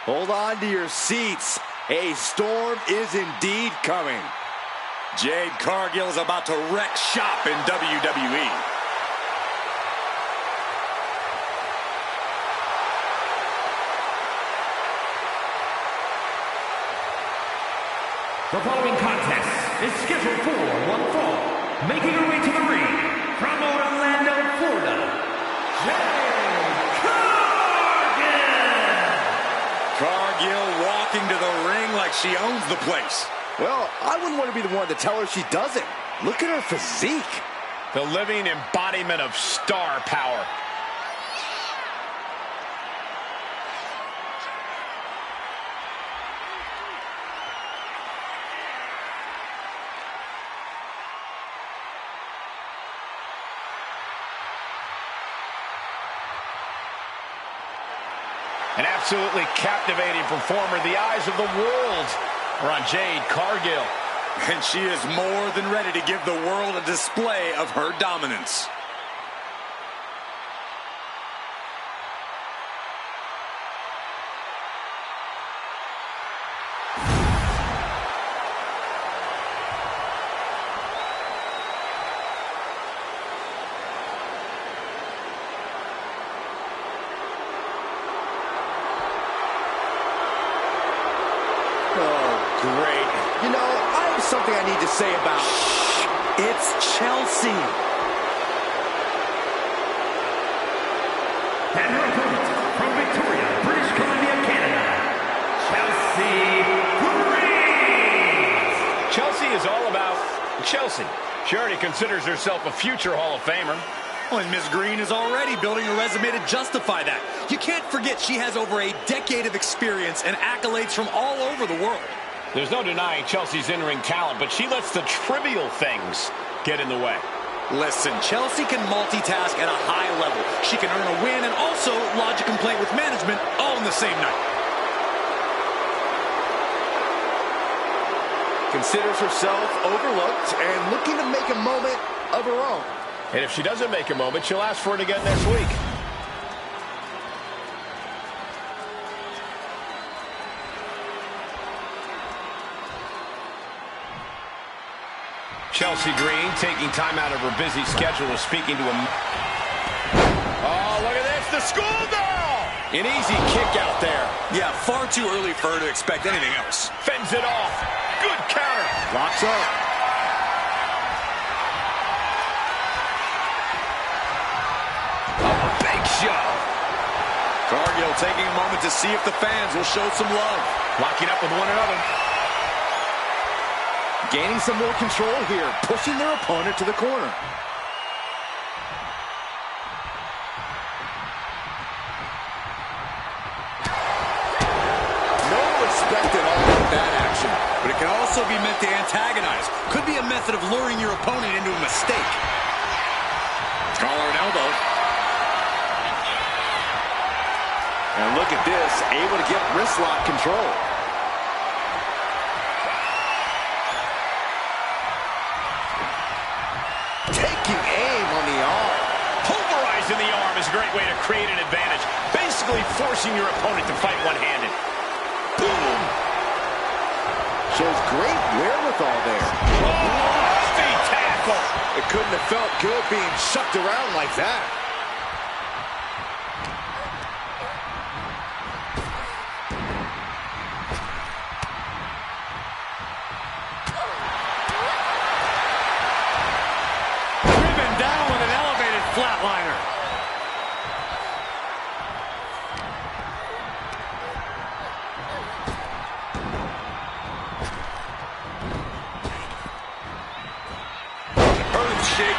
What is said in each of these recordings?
Hold on to your seats. A storm is indeed coming. Jade Cargill is about to wreck shop in WWE. The following contest is scheduled for one fall. Making her way to the ring from Orlando, Florida, Jade Cargill walking to the ring like she owns the place. Well, I wouldn't want to be the one to tell her she doesn't. Look at her physique. The living embodiment of star power. An absolutely captivating performer. The eyes of the world are on Jade Cargill. And she is more than ready to give the world a display of her dominance. Great. You know, I have something I need to say about... Shh. It's Chelsea. And her opponent from Victoria, British Columbia, Canada, Chelsea Green. Chelsea is all about Chelsea. She already considers herself a future Hall of Famer. Well, and Ms. Green is already building a resume to justify that. You can't forget she has over a decade of experience and accolades from all over the world. There's no denying Chelsea's in-ring talent, but she lets the trivial things get in the way. Listen, Chelsea can multitask at a high level. She can earn a win and also lodge a complaint with management all in the same night. Considers herself overlooked and looking to make a moment of her own. And if she doesn't make a moment, she'll ask for it again next week. Chelsea Green taking time out of her busy schedule of speaking to him. Oh, look at this, the schoolgirl! An easy kick out there. Yeah, far too early for her to expect anything else. Fends it off. Good counter. Locks up. A big shove. Cargill taking a moment to see if the fans will show some love. Locking up with one another. Gaining some more control here, pushing their opponent to the corner. No respect at all for that action, but it can also be meant to antagonize. Could be a method of luring your opponent into a mistake. Collar and elbow. And look at this, able to get wrist lock control. Taking aim on the arm. Pulverizing the arm is a great way to create an advantage. Basically forcing your opponent to fight one-handed. Boom! Shows great wherewithal there. Oh, heavy tackle! It couldn't have felt good being shucked around like that.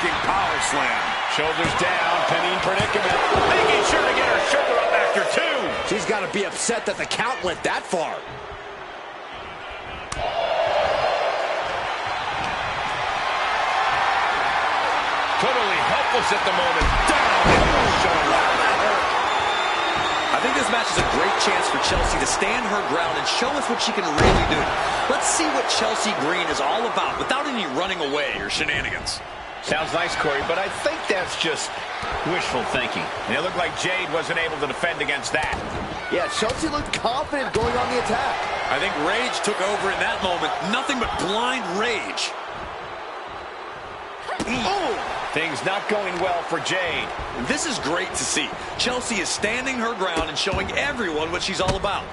Looking power slam. Shoulders down, pinning predicament. Making sure to get her shoulder up after two. She's got to be upset that the count went that far. Totally helpless at the moment. Down. I think this match is a great chance for Chelsea to stand her ground and show us what she can really do. Let's see what Chelsea Green is all about without any running away or shenanigans. Sounds nice, Corey, but I think that's just wishful thinking. And it looked like Jade wasn't able to defend against that. Yeah, Chelsea looked confident going on the attack. I think rage took over in that moment. Nothing but blind rage. Ooh. Things not going well for Jade. This is great to see. Chelsea is standing her ground and showing everyone what she's all about.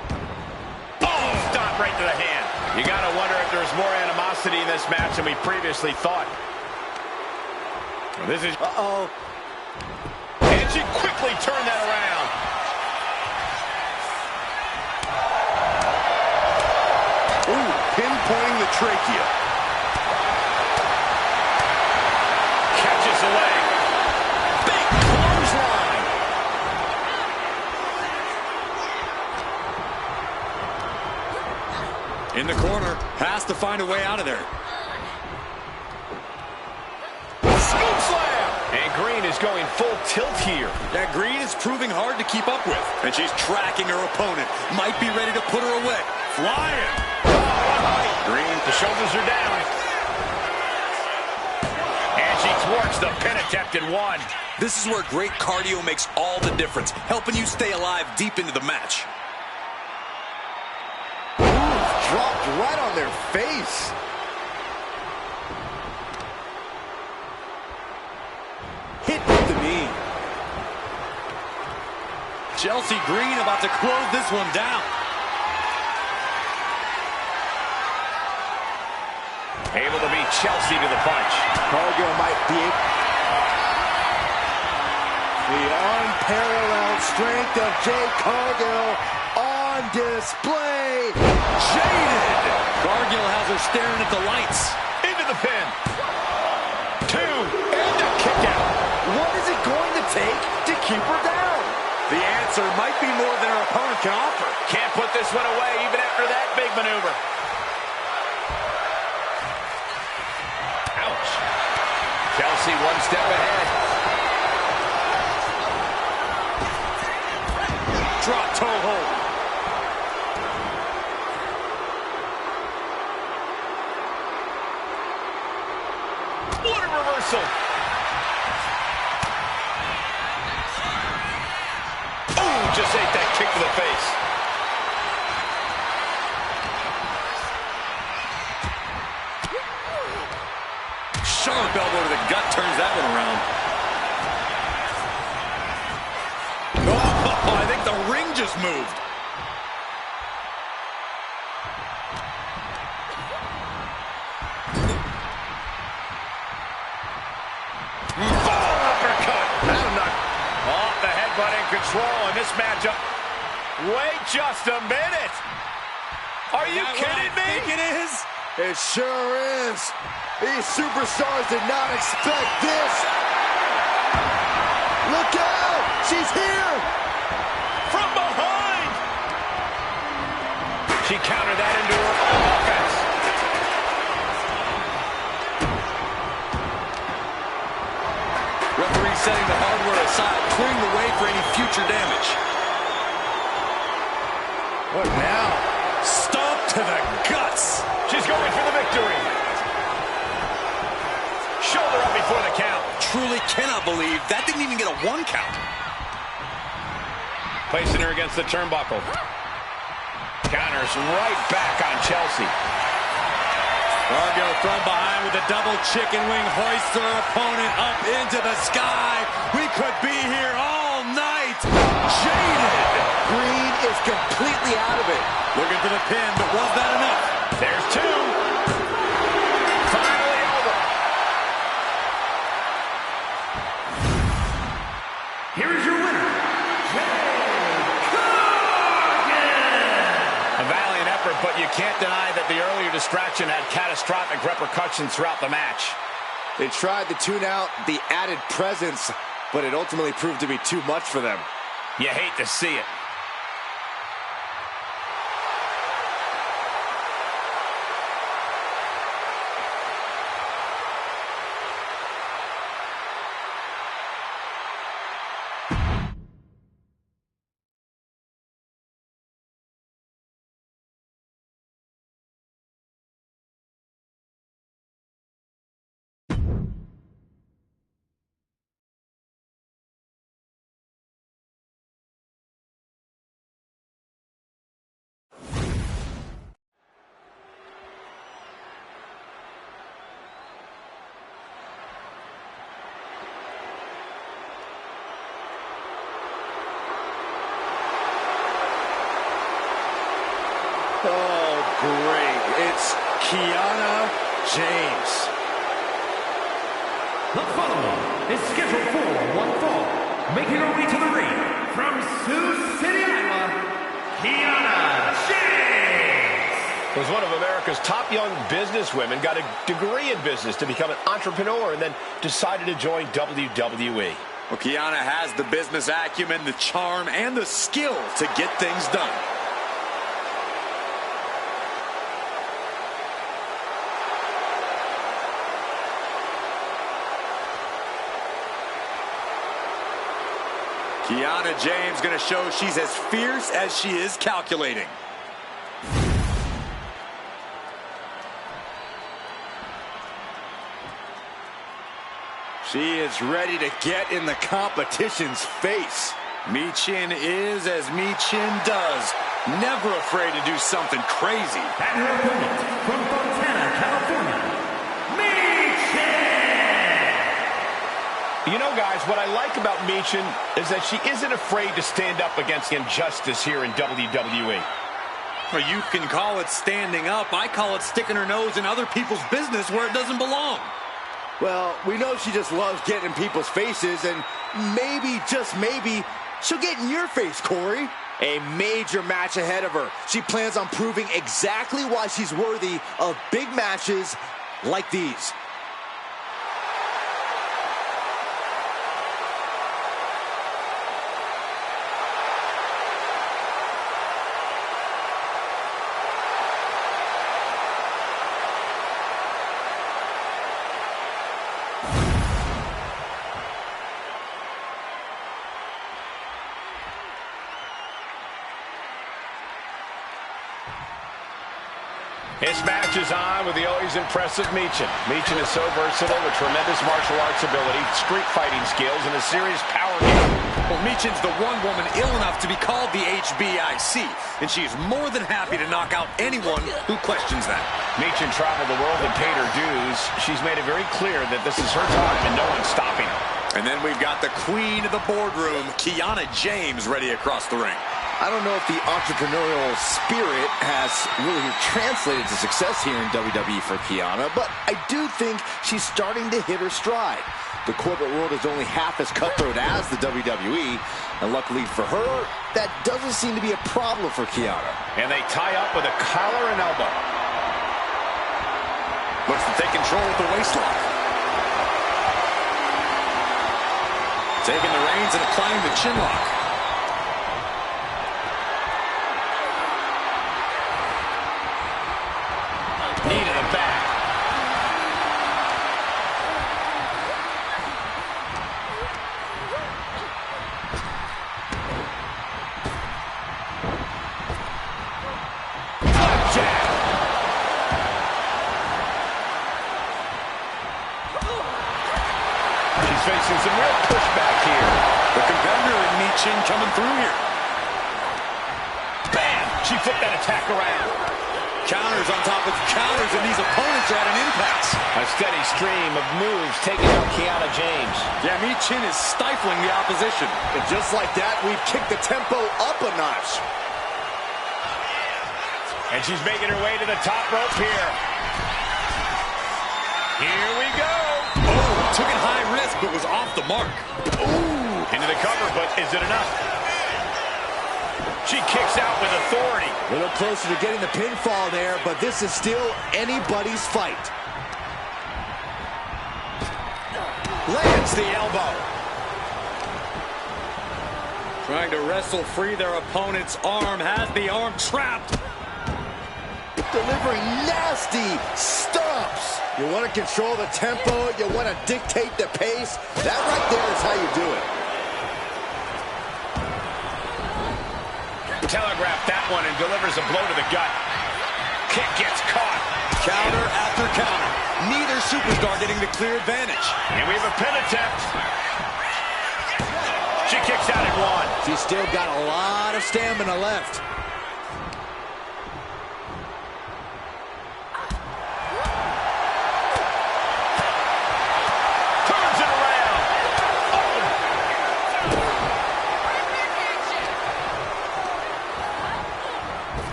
Oh, stop right to the hand. You got to wonder if there's more animosity in this match than we previously thought. This is... Uh-oh. And she quickly turned that around. Ooh, pinpointing the trachea. Catches the leg. Big clothesline. In the corner, has to find a way out of there. Scoop slam. And Green is going full tilt here. That Green is proving hard to keep up with. And she's tracking her opponent. Might be ready to put her away. Flying. Green, the shoulders are down. And she thwarts the pin attempt in one. This is where great cardio makes all the difference, helping you stay alive deep into the match. Dropped right on their face. Hit with the knee. Chelsea Green about to close this one down. Able to beat Chelsea to the punch. Cargill might be it. The unparalleled strength of Jade Cargill on display. Jaded. Cargill has her staring at the lights. Into the pin. Two. And a kick out. What is it going to take to keep her down? The answer might be more than her opponent can offer. Can't put this one away even after that big maneuver. Ouch. Chelsea one step ahead. Drop toe hold. What a reversal. Ooh, just ate that kick to the face. Sharp elbow to the gut turns that one around. Oh, I think the ring just moved. Uppercut. That'll knock. Off the headbutt in control in this matchup. Wait just a minute. Are you kidding me? I think it is. It sure is. These superstars did not expect this. Look out! She's here! From behind! She countered that into her own offense. Referee setting the hardware aside, clearing the way for any future damage. What now? Stomp to the guts. She's going for the victory. Shoulder up before the count. Truly cannot believe that didn't even get a 1 count. Placing her against the turnbuckle. Counters right back on Chelsea. Cargill from behind with a double chicken wing, hoists her opponent up into the sky. We could be here all night. Jaded. Green is completely out of it. Looking for the pin, but was that enough? There's two. Finally over. Here is your winner, A valiant effort, but you can't deny that the earlier distraction had catastrophic repercussions throughout the match. They tried to tune out the added presence, but it ultimately proved to be too much for them. You hate to see it. Oh, great. It's Kiana James. The following is scheduled for one fall. Making her way to the ring from Sioux City, Iowa, Kiana James. Was one of America's top young businesswomen, got a degree in business to become an entrepreneur, and then decided to join WWE. Well, Kiana has the business acumen, the charm, and the skill to get things done. Kiana James going to show she's as fierce as she is calculating. She is ready to get in the competition's face. Michin is as Michin does. Never afraid to do something crazy. And her opponent from Fontana, California, You know, guys, what I like about Michin is that she isn't afraid to stand up against injustice here in WWE. Well, you can call it standing up. I call it sticking her nose in other people's business where it doesn't belong. Well, we know she just loves getting in people's faces, and maybe, just maybe, she'll get in your face, Corey. A major match ahead of her. She plans on proving exactly why she's worthy of big matches like these. This match is on with the always impressive Michin. Michin is so versatile with tremendous martial arts ability, street fighting skills, and a serious power game. Well, Michin's the one woman ill enough to be called the HBIC, and she is more than happy to knock out anyone who questions that. Michin traveled the world and paid her dues. She's made it very clear that this is her time and no one's stopping her. And then we've got the queen of the boardroom, Kiana James, ready across the ring. I don't know if the entrepreneurial spirit has really translated to success here in WWE for Kiana, but I do think she's starting to hit her stride. The corporate world is only half as cutthroat as the WWE, and luckily for her, that doesn't seem to be a problem for Kiana. And they tie up with a collar and elbow. Looks to take control with the waistlock. Taking the reins and applying the chin lock. Knee to the back. Jab. She's facing some real pushback here. The competitor in Michin coming through here. Bam! She flipped that attack around. Counters on top of counters, and these opponents are at an impasse. A steady stream of moves taking out Kiana James. Yeah, Michin is stifling the opposition. And just like that, we've kicked the tempo up a notch. And she's making her way to the top rope here. Here we go. Oh, took it high risk, but was off the mark. Ooh, into the cover, but is it enough? She kicks out with authority. A little closer to getting the pinfall there, but this is still anybody's fight. Lands the elbow. Trying to wrestle free their opponent's arm. Has the arm trapped. Delivering nasty stomps. You want to control the tempo. You want to dictate the pace. That right there is how you do it. Telegraphed that one and delivers a blow to the gut. Kick gets caught. Counter after counter. Neither superstar getting the clear advantage. And we have a pin attempt. She kicks out at one. She's still got a lot of stamina left. Turns it around. Oh.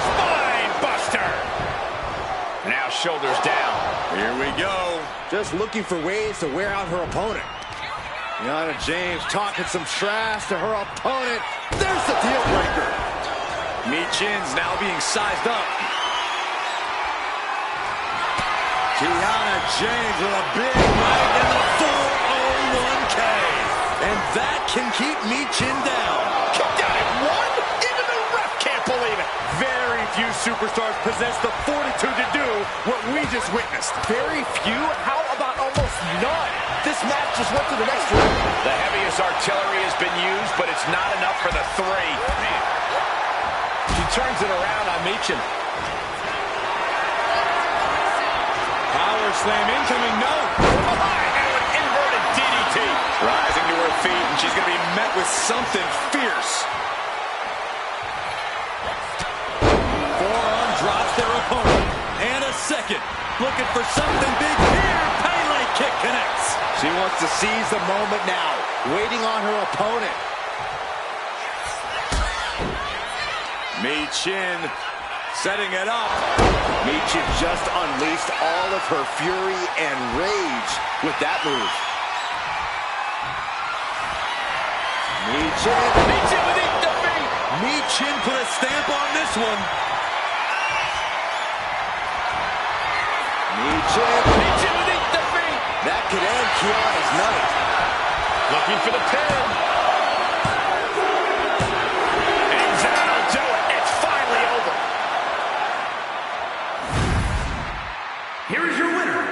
Spine buster. Now shoulders down. Here we go. Just looking for ways to wear out her opponent. Kiana James talking some trash to her opponent. There's the deal breaker. Michin's now being sized up. Kiana James with a big right in the 401K. And that can keep Michin down. Kicked out at one? Even the ref can't believe it. Very few superstars possess the fortitude to do what we just witnessed. Very few? How about almost none? This match just went to the next round. The heaviest artillery has been used, but it's not enough for the three. Man. She turns it around on Michin. Power slam incoming, no. Behind and an inverted DDT. Rising to her feet, and she's going to be met with something fierce. Forearm drops their opponent. And a second. Looking for something big here. Pele kick connects. She wants to seize the moment now, waiting on her opponent. Michin setting it up. Michin just unleashed all of her fury and rage with that move. Michin beneath the feet. Michin put a stamp on this one. Michin beneath the feet. That could end Kiana's night. Looking for the pin. And that'll do it. It's finally over. Here is your winner,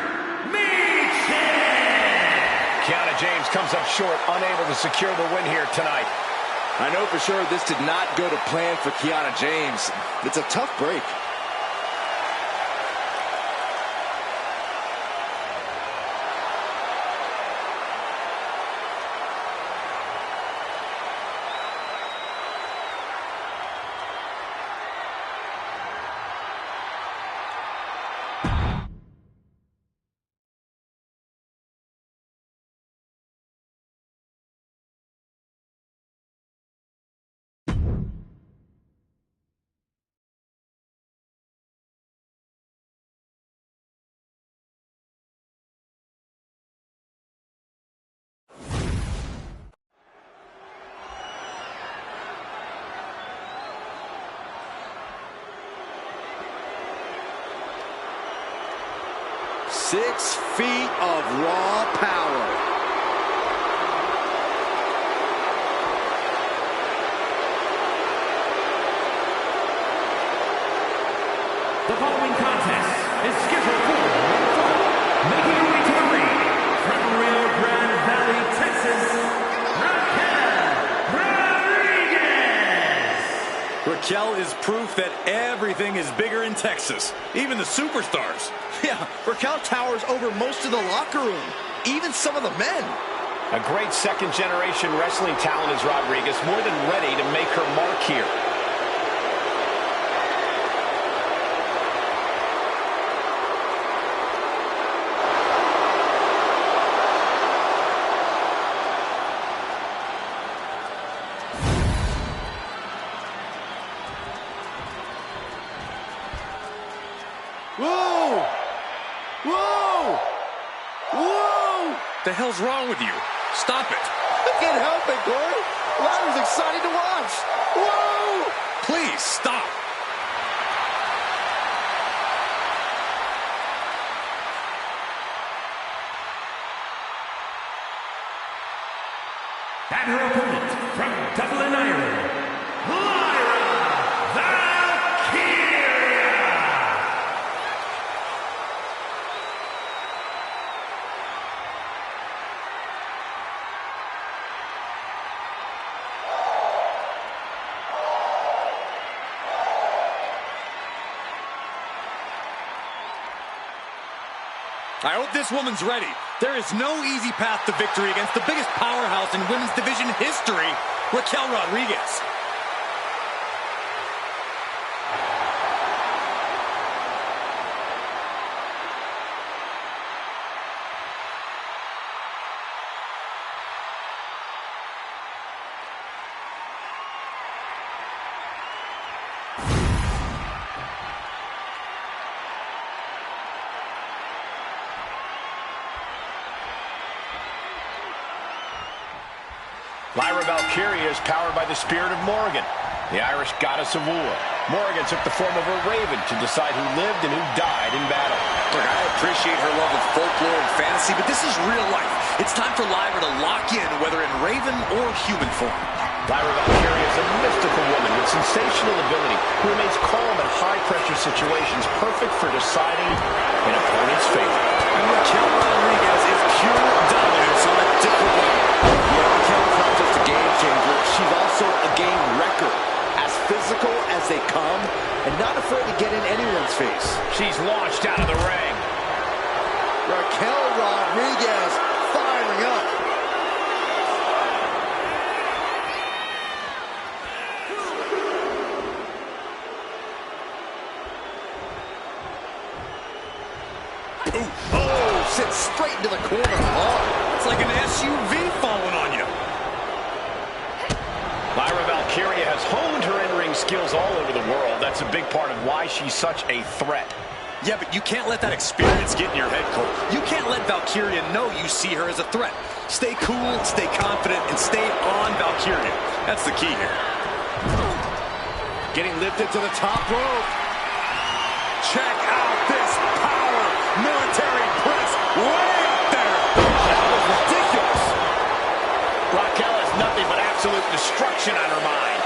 Michin! Kiana James comes up short, unable to secure the win here tonight. I know for sure this did not go to plan for Kiana James. It's a tough break. Six feet of raw power. The following contest is scheduled for one fall, making her way to the ring from Rio Grande Valley, Texas, Raquel Rodriguez. Raquel is proof that everything is bigger in Texas, even the superstars. Yeah, Raquel towers over most of the locker room, even some of the men. A great second-generation wrestling talent is Rodriguez, more than ready to make her mark here. Whoa! Whoa! Whoa! The hell's wrong with you? Stop it. I can't help it, Corey. That was exciting to watch. Whoa! Please, stop. I hope this woman's ready. There is no easy path to victory against the biggest powerhouse in women's division history, Raquel Rodriguez. Lyra Valkyria is powered by the spirit of Morgan, the Irish goddess of war. Morgan took the form of a raven to decide who lived and who died in battle. Look, I appreciate her love of folklore and fantasy, but this is real life. It's time for Lyra to lock in, whether in raven or human form. Lyra Valkyria is a mystical woman with sensational ability who remains calm in high-pressure situations, perfect for deciding an opponent's fate. And Raquel Rodriguez is pure dominance on a different level. Raquel's not just a game changer, she's also a game wrecker. As physical as they come, and not afraid to get in anyone's face. She's launched out of the ring. Raquel Rodriguez firing up. Oh, sits straight into the corner. Oh, it's like an SUV falling on you. Lyra Valkyria has honed her in-ring skills all over the world. That's a big part of why she's such a threat. Yeah, but you can't let that experience get in your head, Cole. You can't let Valkyria know you see her as a threat. Stay cool, stay confident, and stay on Valkyria. That's the key here. getting lifted to the top rope. Check out this power. Military press way up there. That was ridiculous. Raquel has nothing but absolute destruction on her mind.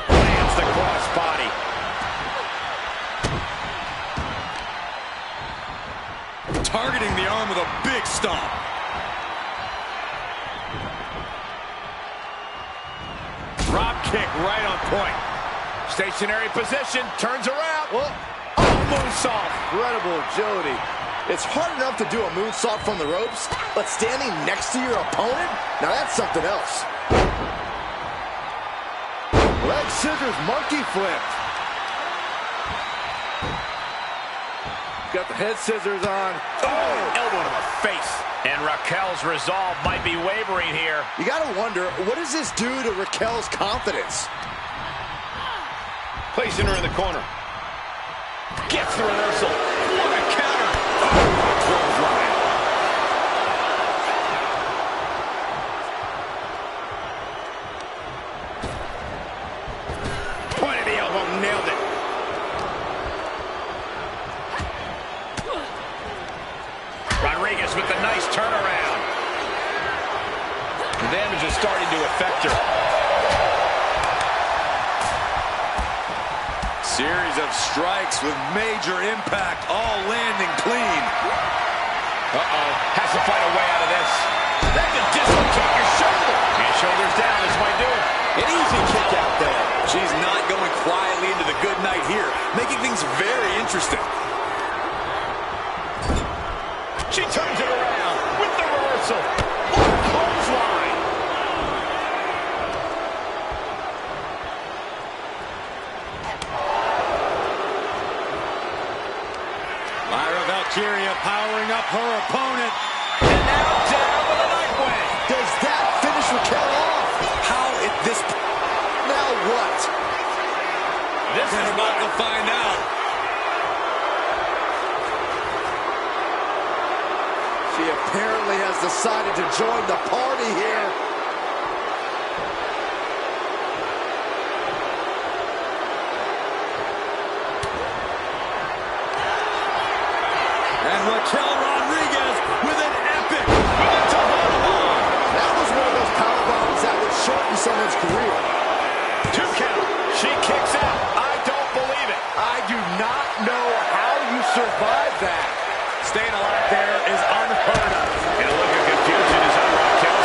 Lands the crossbody. Targeting the arm with a big stomp. Drop kick right on point. Stationary position, turns around. Oh, moonsault. Incredible agility. It's hard enough to do a moonsault from the ropes, but standing next to your opponent, now that's something else. Leg scissors monkey flip. Got the head scissors on. Oh, elbow to the face. And Raquel's resolve might be wavering here. You gotta wonder, what does this do to Raquel's confidence? Placing her in the corner. Gets the reversal. What a counter. Clothesline. Point of the elbow, nailed it. Rodriguez with the nice turnaround. The damage is starting to affect her. Series of strikes with major impact, all landing clean. Uh-oh, has to find a way out of this. That can dislocate your shoulder. And shoulders down, this might do it. An easy kick out there. She's not going quietly into the good night here, making things very interesting. She turns it around with the reversal. What a clothesline. Lyra Valkyria powering up her opponent. And now down with a nightwing. Does that finish Raquel off? How at this Now what? This is about to find out. She apparently has decided to join the party here. And Raquel Rodriguez with an epic powerbomb. That was one of those power bombs that would shorten someone's career. 2 count. She kicks out. I don't believe it. I do not know how you survived that. Staying alive there is unheard of. And a look of confusion is on Raquel's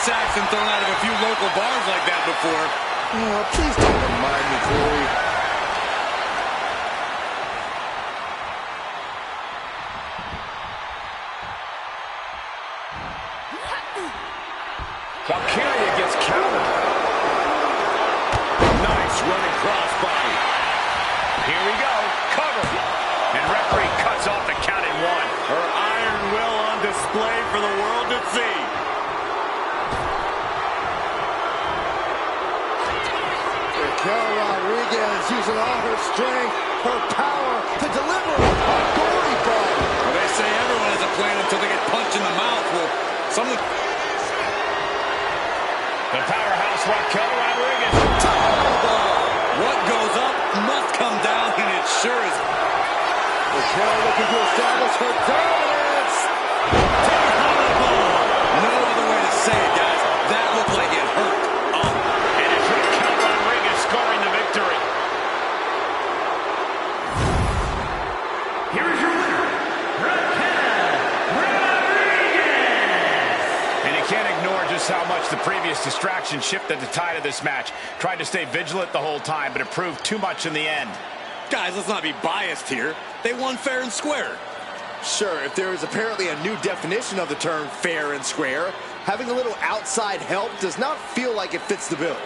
sacks and thrown out of a few local bars like that before. Oh, please don't remind me, Corey. Valkyria gets countered. Nice running crossbody. Here we go. Cover. And referee cuts off the count at 1. Her iron will on display for the world to see. Raquel Rodriguez using all her strength, her power to deliver a gory ball. Well, they say everyone has a plan until they get punched in the mouth. Well, something... The powerhouse Raquel Rodriguez. What goes up must come down, and it sure is. Raquel looking to establish her dominance. No other way to say it, guys. That looked like it hurt. Oh. And it's Raquel Rodriguez scoring the victory. Here is your winner, Raquel Rodriguez. And you can't ignore just how much the previous distraction shifted the tide of this match. Tried to stay vigilant the whole time, but it proved too much in the end. Guys, let's not be biased here. They won fair and square. Sure, if there is apparently a new definition of the term fair and square, having a little outside help does not feel like it fits the bill.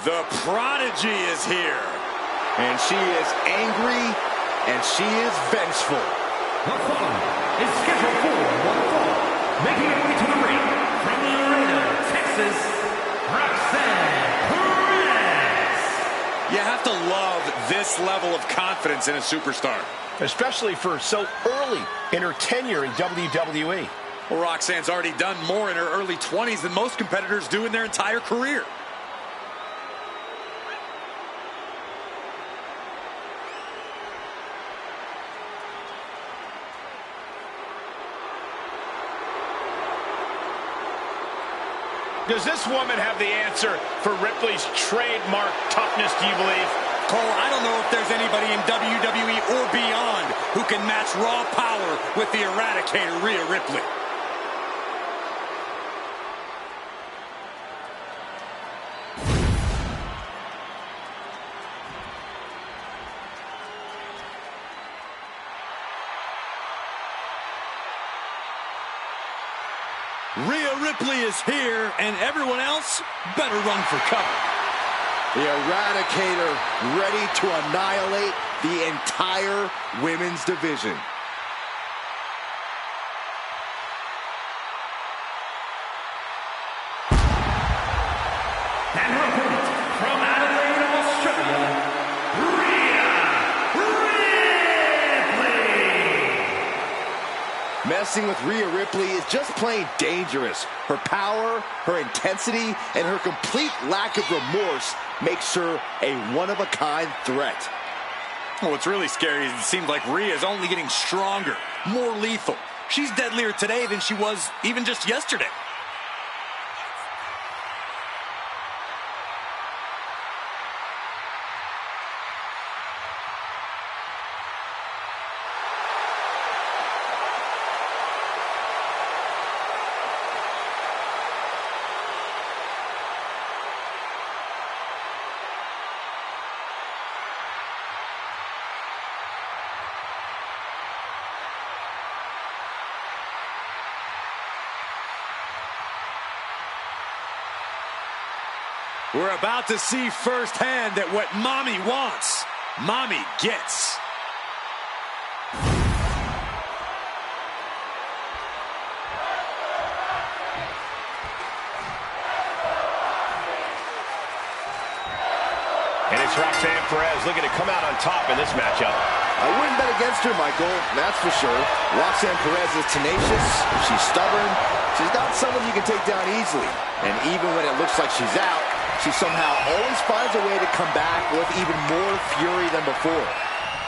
The prodigy is here. And she is angry, and she is vengeful. The following is scheduled for one fall. Making her way to the ring from Laredo, Texas, Roxanne Perez. You have to love this level of confidence in a superstar. Especially for so early in her tenure in WWE. Well, Roxanne's already done more in her early 20s than most competitors do in their entire career. Does this woman have the answer for Ripley's trademark toughness, do you believe? Cole, I don't know if there's anybody in WWE or beyond who can match raw power with the Eradicator, Rhea Ripley. Rhea Ripley is here, and everyone else better run for cover. The Eradicator ready to annihilate the entire women's division. And her opponent from Adelaide, Australia, Rhea Ripley. Messing with Rhea Ripley is just plain dangerous. Her power, her intensity, and her complete lack of remorse makes her a one-of-a-kind threat. Well, what's really scary is it seems like Rhea is only getting stronger, more lethal. She's deadlier today than she was even just yesterday. We're about to see firsthand that what Mommy wants, Mommy gets. And it's Roxanne Perez looking to come out on top in this matchup. I wouldn't bet against her, Michael, that's for sure. Roxanne Perez is tenacious, she's stubborn, she's not someone you can take down easily. And even when it looks like she's out, she somehow always finds a way to come back with even more fury than before.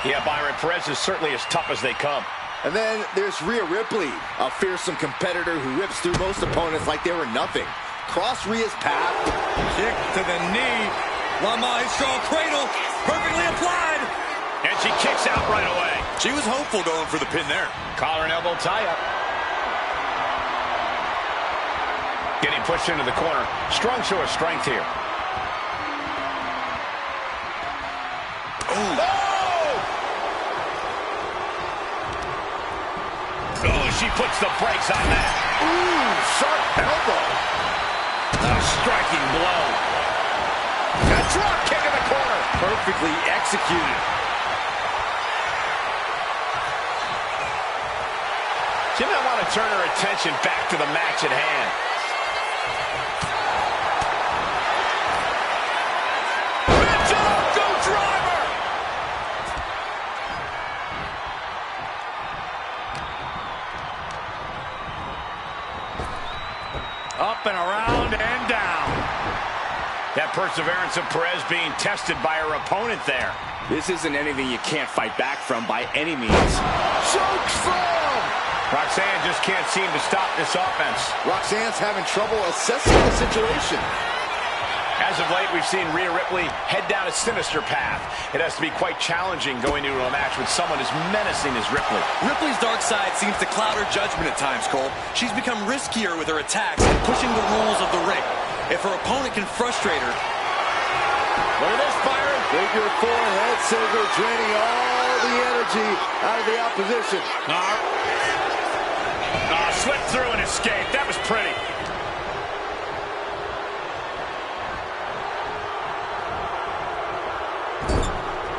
Yeah, Byron, Perez is certainly as tough as they come. And then there's Rhea Ripley, a fearsome competitor who rips through most opponents like they were nothing. Cross Rhea's path. Kick to the knee. La Maestro cradle. Perfectly applied. And she kicks out right away. She was hopeful going for the pin there. Collar and elbow tie-up. Getting pushed into the corner. Strong show of strength here. Oh! Oh, she puts the brakes on that. Ooh, sharp elbow. A striking blow. A drop kick in the corner. Perfectly executed. She might want to turn her attention back to the match at hand. Go driver! Up and around and down. That perseverance of Perez being tested by her opponent there. This isn't anything you can't fight back from by any means. Choke slam! Roxanne just can't seem to stop this offense. Roxanne's having trouble assessing the situation. As of late, we've seen Rhea Ripley head down a sinister path. It has to be quite challenging going into a match with someone as menacing as Ripley. Ripley's dark side seems to cloud her judgment at times, Cole. She's become riskier with her attacks and pushing the rules of the ring. If her opponent can frustrate her... Look at this, Byron. Figure four head scissor, draining all the energy out of the opposition. Slipped through and escaped. That was pretty.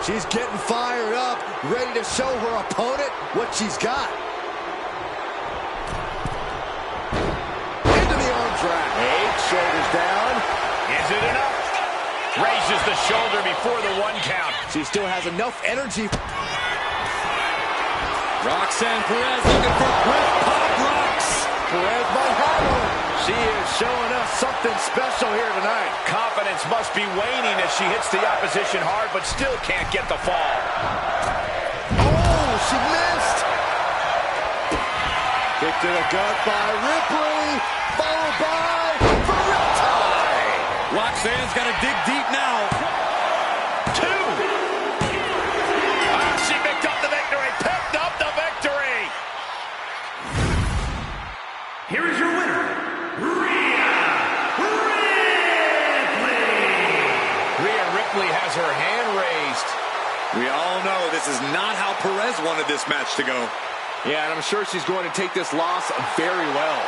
She's getting fired up, ready to show her opponent what she's got. Into the arm drag. 8 shoulders down. Is it enough? Raises the shoulder before the 1 count. She still has enough energy. Roxanne Perez looking for quick pop rocks. Perez might have her. She is showing us something special here tonight. Confidence must be waning as she hits the opposition hard, but still can't get the fall. Oh, she missed. Kick to the gut by Ripley, followed by the riptide. Roxanne's got to dig deep now. 2. She picked up the victory. Picked up the victory. Here is your winner, Rhea Ripley. Rhea Ripley has her hand raised. We all know this is not how Perez wanted this match to go. Yeah, and I'm sure she's going to take this loss very well.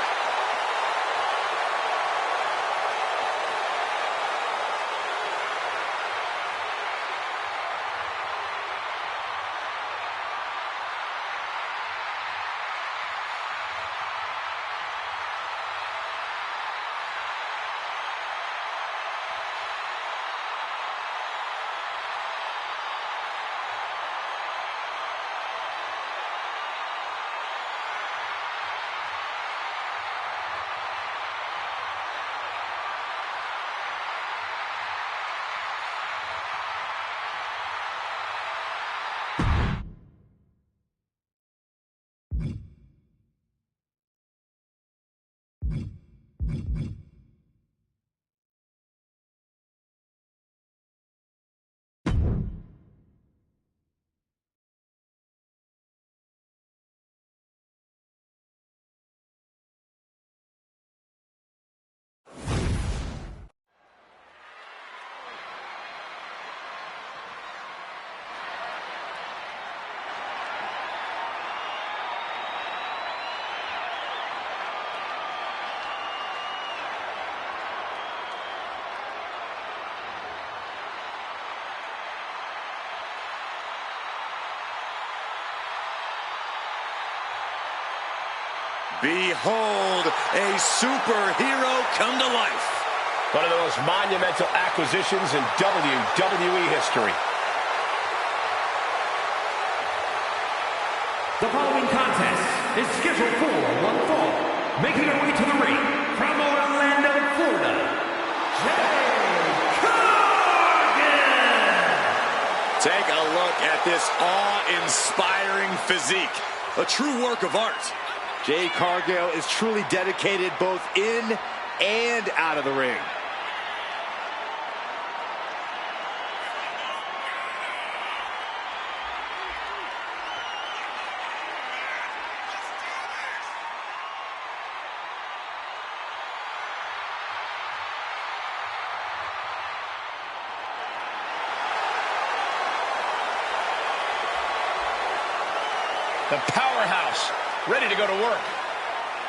Behold, a superhero come to life. One of the most monumental acquisitions in WWE history. The following contest is scheduled for one fall. Making her way to the ring from Orlando, Florida, Jade Cargill. Take a look look at this awe-inspiring physique. A true work of art. Jade Cargill is truly dedicated both in and out of the ring. The powerhouse, ready to go to work.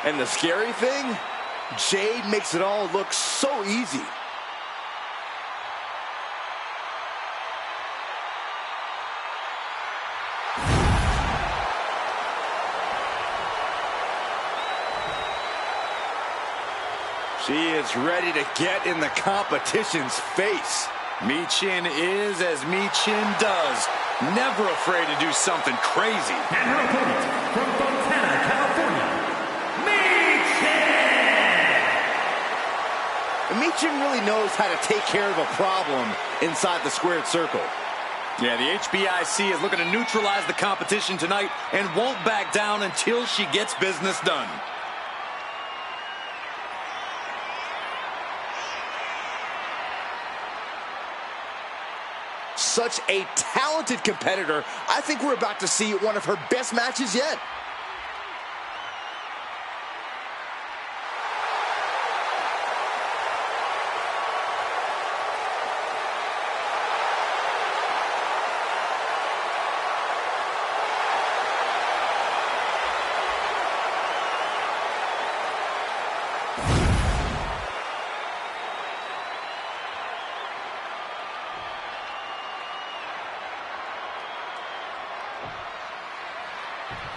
And the scary thing, Jade makes it all look so easy. She is ready to get in the competition's face. Michin is as Michin does. Never afraid to do something crazy. And her opponent from Fontana, California, Michin! Michin really knows how to take care of a problem inside the squared circle. Yeah, the HBIC is looking to neutralize the competition tonight and won't back down until she gets business done. Such a talented competitor. I think we're about to see one of her best matches yet.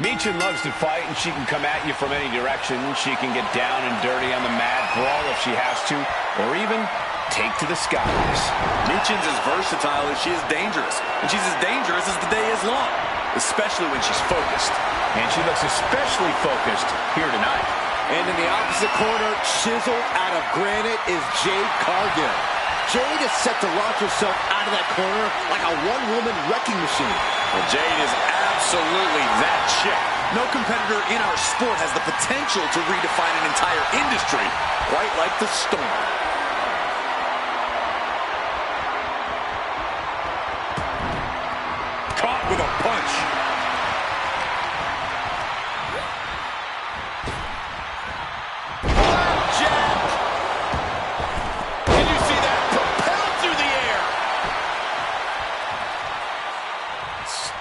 Michin loves to fight, and she can come at you from any direction. She can get down and dirty on the mat, brawl if she has to, or even take to the skies. Michin's as versatile as she is dangerous, and she's as dangerous as the day is long, especially when she's focused. And she looks especially focused here tonight. And in the opposite corner, chiseled out of granite, is Jade Cargill. Jade is set to launch herself out of that corner like a one-woman wrecking machine. Well, Jade is absolutely that chick. No competitor in our sport has the potential to redefine an entire industry, quite like the Storm. Caught with a punch.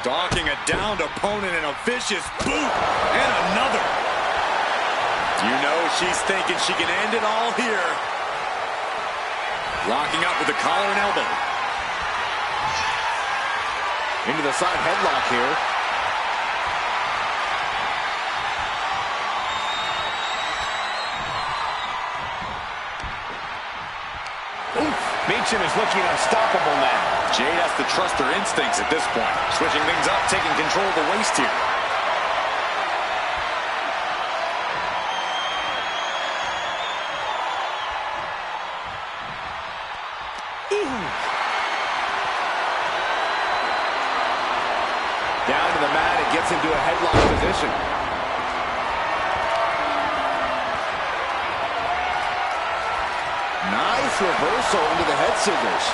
Stalking a downed opponent and a vicious boot, and another. You know she's thinking she can end it all here. Locking up with the collar and elbow. Into the side headlock here. Michin is looking unstoppable now. Jade has to trust her instincts at this point. Switching things up, taking control of the waist here. Ooh. Down to the mat, it gets into a headlock position. Nice reversal into the head scissors.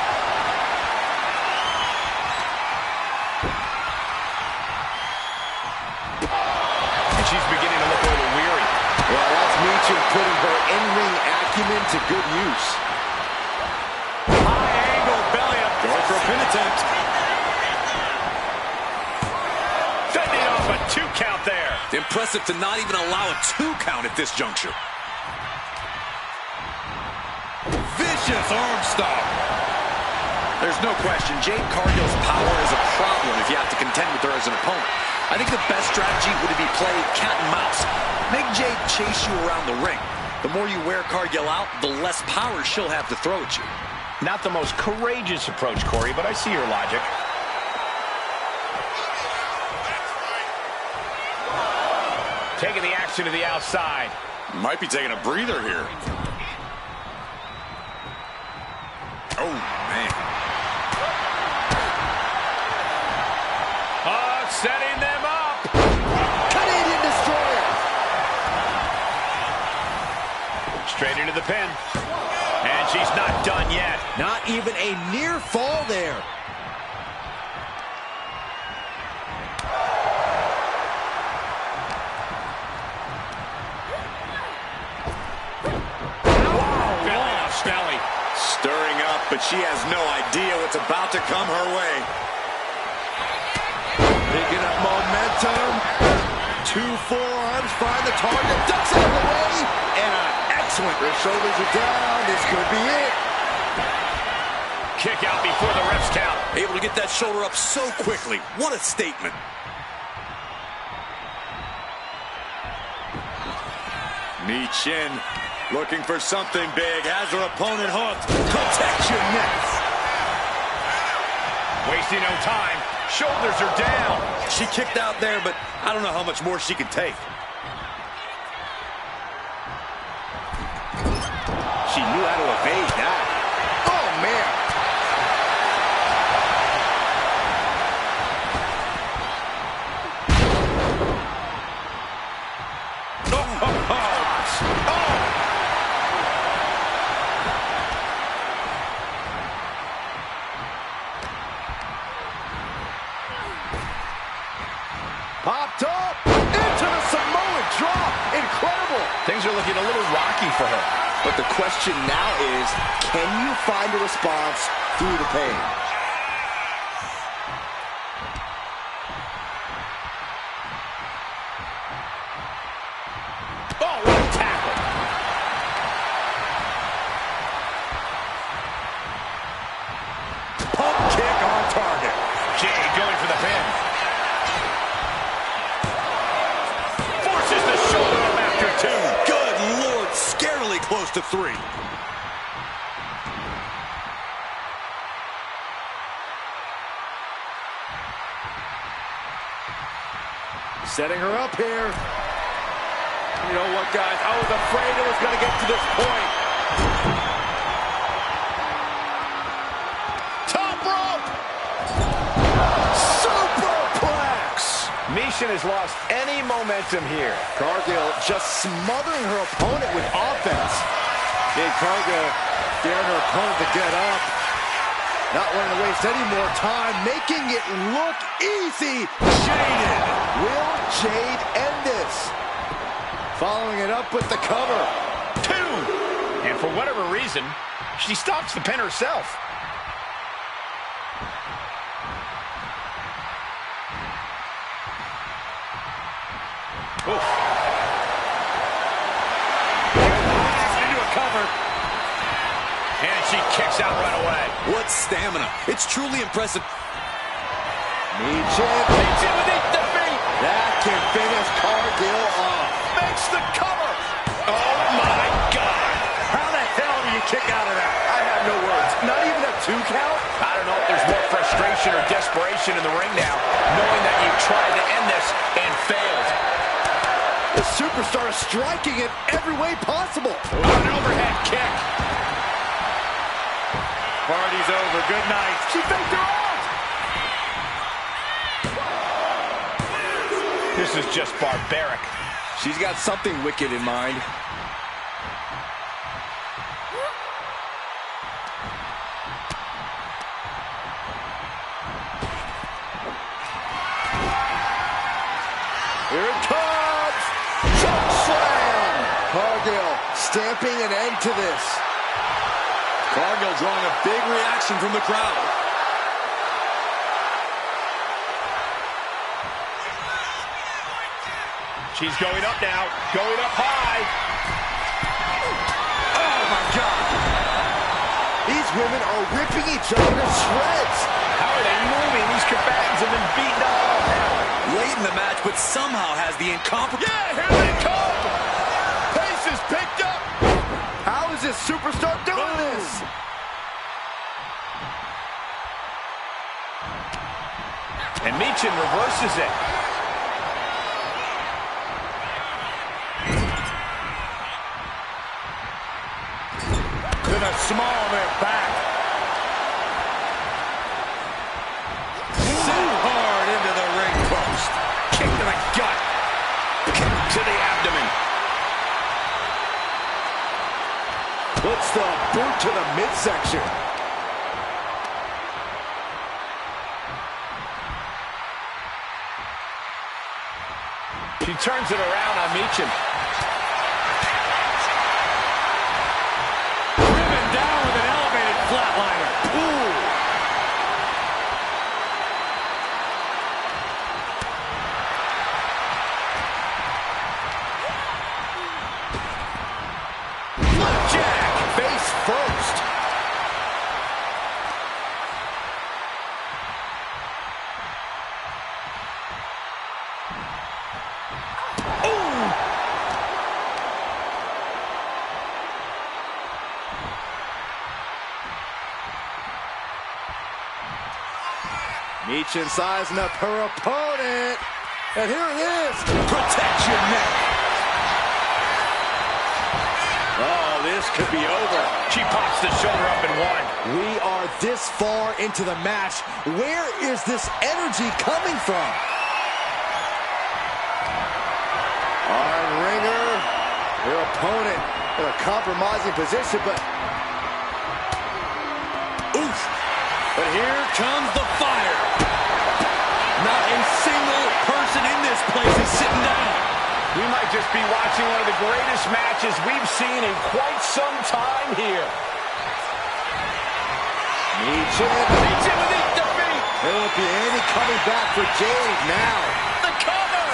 And she's beginning to look a little weary. Well, that's Michin putting her in-ring acumen to good use. High angle belly up. Going for a pin attempt. Fending off a 2 count there. Impressive to not even allow a 2 count at this juncture. Vicious arm stomp. There's no question, Jade Cargill's power is a problem if you have to contend with her as an opponent. I think the best strategy would be play cat and mouse. Make Jade chase you around the ring. The more you wear Cargill out, the less power she'll have to throw at you. Not the most courageous approach, Corey, but I see your logic. Taking the action to the outside. Might be taking a breather here. Oh, man. the pin. And she's not done yet. Not even a near fall there. Belly. Stirring up, but she has no idea what's about to come her way. Picking up momentum. 2 forearms, find the target, ducks out of the way, and an excellent. Her shoulders are down. This could be it. Kick out before the ref's count. Able to get that shoulder up so quickly. What a statement. Knee chin. Looking for something big. Has her opponent hooked. Protect your necks. Wasting no time. Shoulders are down. She kicked out there, but I don't know how much more she can take. She knew how to evade that. Oh, man. Popped up into the Samoan drop. Incredible. Things are looking a little rocky for her. But the question now is, can you find a response through the pain? Oh, what a tackle. Pump kick on target. Jade going for the pin. Forces the shoulder up after 2. Good Lord, scarily close to 3. Setting her up here. You know what, guys? I was afraid it was going to get to this point. Top rope! Superplex! Michin has lost any momentum here. Cargill just smothering her opponent with offense. Jade Cargill daring her opponent to get up. Not wanting to waste any more time, making it look easy. Jaded. Will Jade end this? Following it up with the cover. 2. And for whatever reason, she stops the pin herself. Oof. Into a cover. And she kicks out right away. What stamina. It's truly impressive. Michin. Michin with the defeat. That can finish Cargill off. Makes the cover. Oh, my God. How the hell do you kick out of that? I have no words. Not even a 2 count? I don't know if there's more frustration or desperation in the ring now, knowing that you tried to end this and failed. The superstar is striking in every way possible. An overhead kick. Party's over. Good night. She faked her out. This is just barbaric. She's got something wicked in mind. Here it comes! Choke slam! Cargill stamping an end to this. Cargill drawing a big reaction from the crowd. She's going up now, going up high. Oh, my God. These women are ripping each other to shreds. How are they moving? These combatants have been beaten up all now. Late in the match, but somehow has the incomparable... Yeah, here they come. Pace is picked up. How is this superstar doing this? And Michin reverses it. To the small of their back. So hard into the ring post. Kick to the gut. Kick to the abdomen. boot to the midsection. She turns it around on Meechin. Driven down with an elevated flatliner. Ooh. Flipjack, face first. Meechin sizing up her opponent. And here it is. Protect your neck. Oh, this could be over. She pops the shoulder up and one. We are this far into the match. Where is this energy coming from? Arm ringer. Her opponent in a compromising position, but... Oof. But here comes the fire. Not a single person in this place is sitting down. We might just be watching one of the greatest matches we've seen in quite some time here. Meechin with the defeat. There won't be any coming back for Jade now. The cover.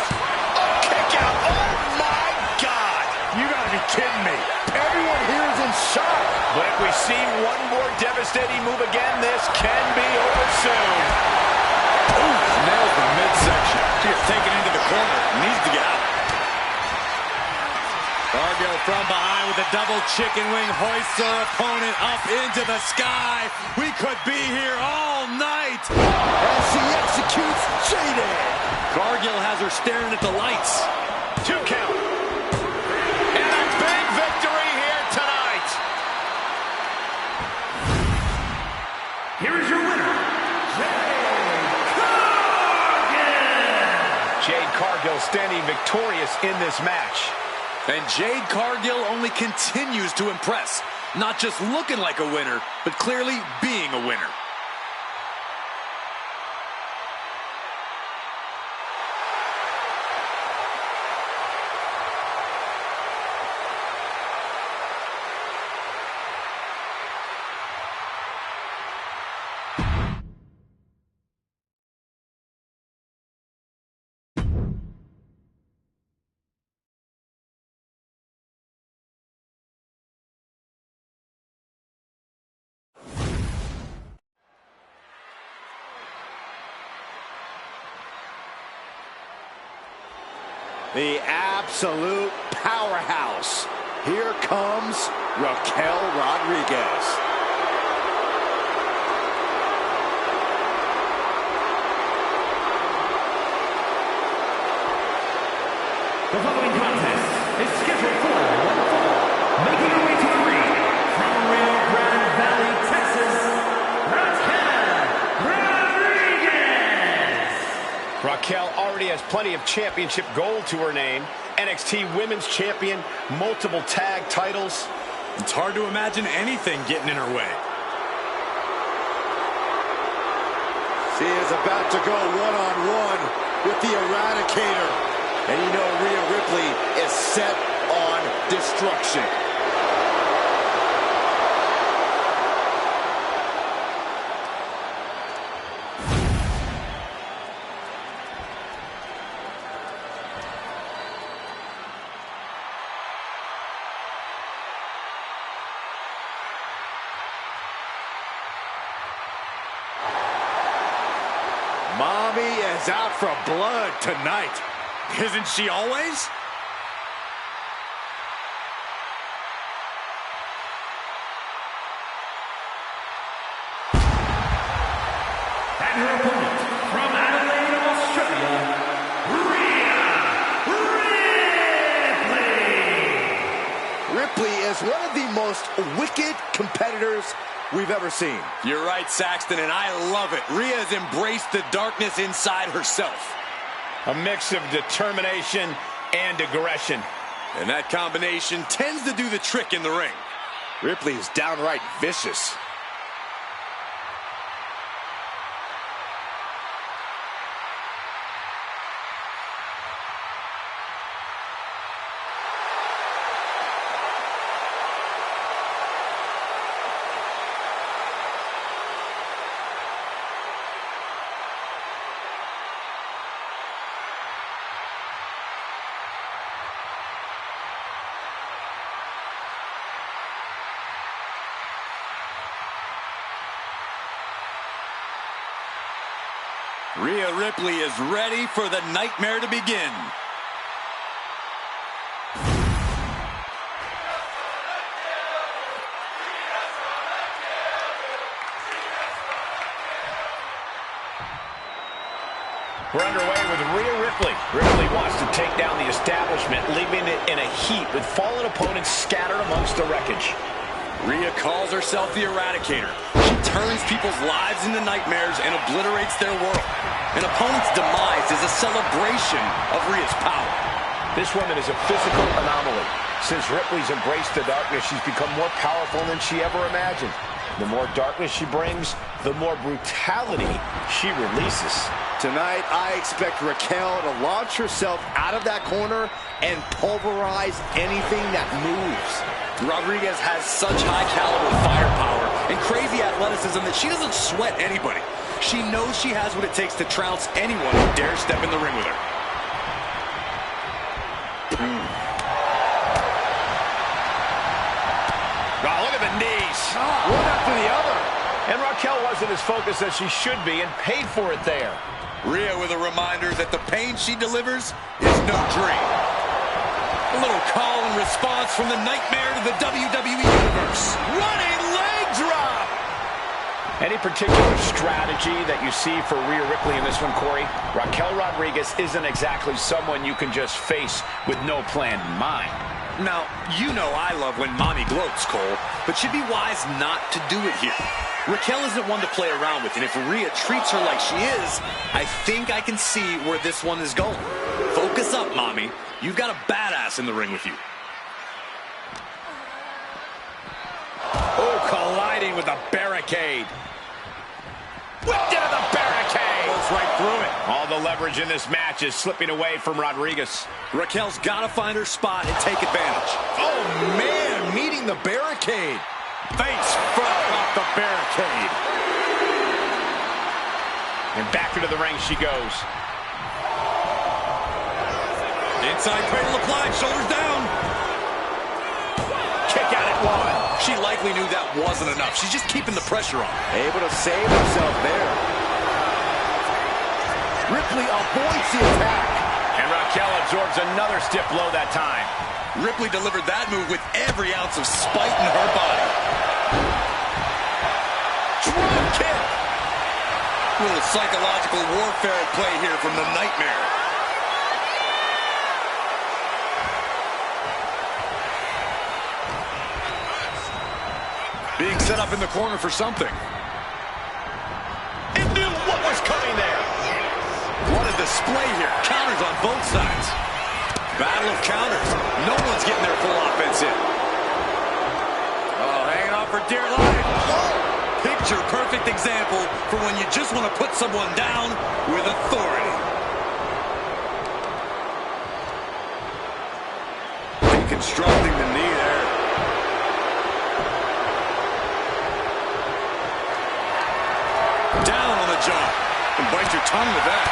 A kick out. Oh, my God. You gotta be kidding me. Everyone here is in shock. But if we see one more devastating move again, this can be over soon. Ooh, nails the midsection. She gets taken into the corner. Needs to get out. Cargill from behind with a double chicken wing hoists her opponent up into the sky. We could be here all night. As she executes Jade. Cargill has her staring at the lights. 2 count. And a big victory here tonight. Here is your winner, Jade Cargill standing victorious in this match. And Jade Cargill only continues to impress. Not just looking like a winner, but clearly being a winner. The absolute powerhouse. Here comes Raquel Rodriguez. The following contest is scheduled for one fall. Making her way to the ring from Rio Grande Valley, Texas, Raquel Rodriguez. Raquel already has plenty of championship gold to her name. NXT Women's Champion, multiple tag titles. It's hard to imagine anything getting in her way. She is about to go one-on-one with the Eradicator. And you know Rhea Ripley is set on destruction. Mommy is out for blood tonight. Isn't she always? And her opponent from Adelaide, Australia, Rhea Ripley. Ripley is one of the most wicked competitors we've ever seen. You're right, Saxton, and I love it. Rhea has embraced the darkness inside herself. A mix of determination and aggression. And that combination tends to do the trick in the ring. Ripley is downright vicious. Rhea Ripley is ready for the nightmare to begin. We're underway with Rhea Ripley. Ripley wants to take down the establishment, leaving it in a heap with fallen opponents scattered amongst the wreckage. Rhea calls herself the Eradicator. She turns people's lives into nightmares and obliterates their world. An opponent's demise is a celebration of Rhea's power. This woman is a physical anomaly. Since Ripley's embraced the darkness, she's become more powerful than she ever imagined. The more darkness she brings, the more brutality she releases. Tonight, I expect Raquel to launch herself out of that corner and pulverize anything that moves. Rodriguez has such high caliber firepower and crazy athleticism that she doesn't sweat anybody. She knows she has what it takes to trounce anyone who dares step in the ring with her. Oh, look at the knees. One after the other. And Raquel wasn't as focused as she should be and paid for it there. Rhea with a reminder that the pain she delivers is no dream. A little call and response from the nightmare to the WWE Universe. Running leg drop! Any particular strategy that you see for Rhea Ripley in this one, Corey? Raquel Rodriguez isn't exactly someone you can just face with no plan in mind. Now, you know I love when mommy gloats, Cole, but she'd be wise not to do it here. Raquel isn't one to play around with, and if Rhea treats her like she is, I think I can see where this one is going. Focus up, mommy. You've got a badass in the ring with you. Oh, colliding with the barricade. Whipped into the barricade. Goes right through it. All the leverage in this match is slipping away from Rodriguez. Raquel's got to find her spot and take advantage. Oh, man, meeting the barricade. Face front off the barricade. And back into the ring she goes. Inside cradle applied, shoulders down. Kick out at one. She likely knew that wasn't enough. She's just keeping the pressure on. Able to save herself there. Ripley avoids the attack. And Raquel absorbs another stiff blow that time. Ripley delivered that move with every ounce of spite in her body. Drop kick. A little psychological warfare at play here from the Nightmare. Being set up in the corner for something. It knew what was coming there. What a display here. Counters on both sides. Battle of counters. No one's getting their full offense in. Oh, hanging on for dear life. Picture perfect example for when you just want to put someone down with authority. Deconstructing the knee there. Down on the jaw. And bite your tongue with that.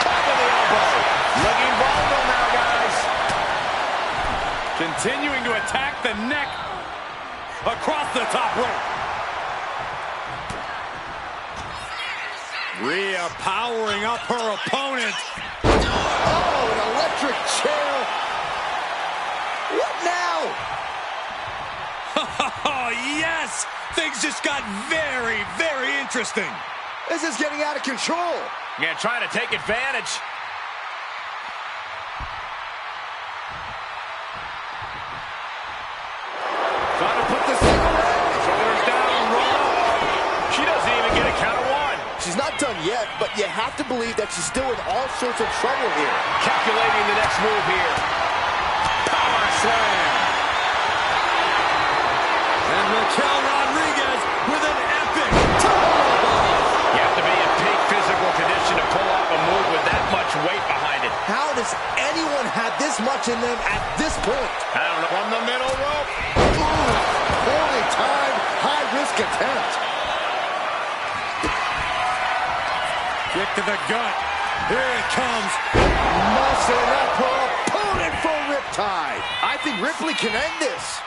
Top of the elbow. Looking vulnerable now, guys. Continuing to attack the neck across the top rope. Rhea powering up her opponent. Oh, an electric chair. What now? Oh, yes! Things just got very, very interesting. This is getting out of control. Yeah, trying to take advantage. Trying to put this thing away. Shoulders down, roll. She doesn't even get a count of one. She's not done yet, but you have to believe that she's still in all sorts of trouble here. Calculating the next move here. Power slam. Raquel Rodriguez with an epic toe. You have to be in peak physical condition to pull off a move with that much weight behind it. How does anyone have this much in them at this point? I don't know. From the middle rope. Ooh, poorly timed, high-risk attempt. Kick to the gut. Here it comes. Muscling up her opponent for a riptide. I think Ripley can end this.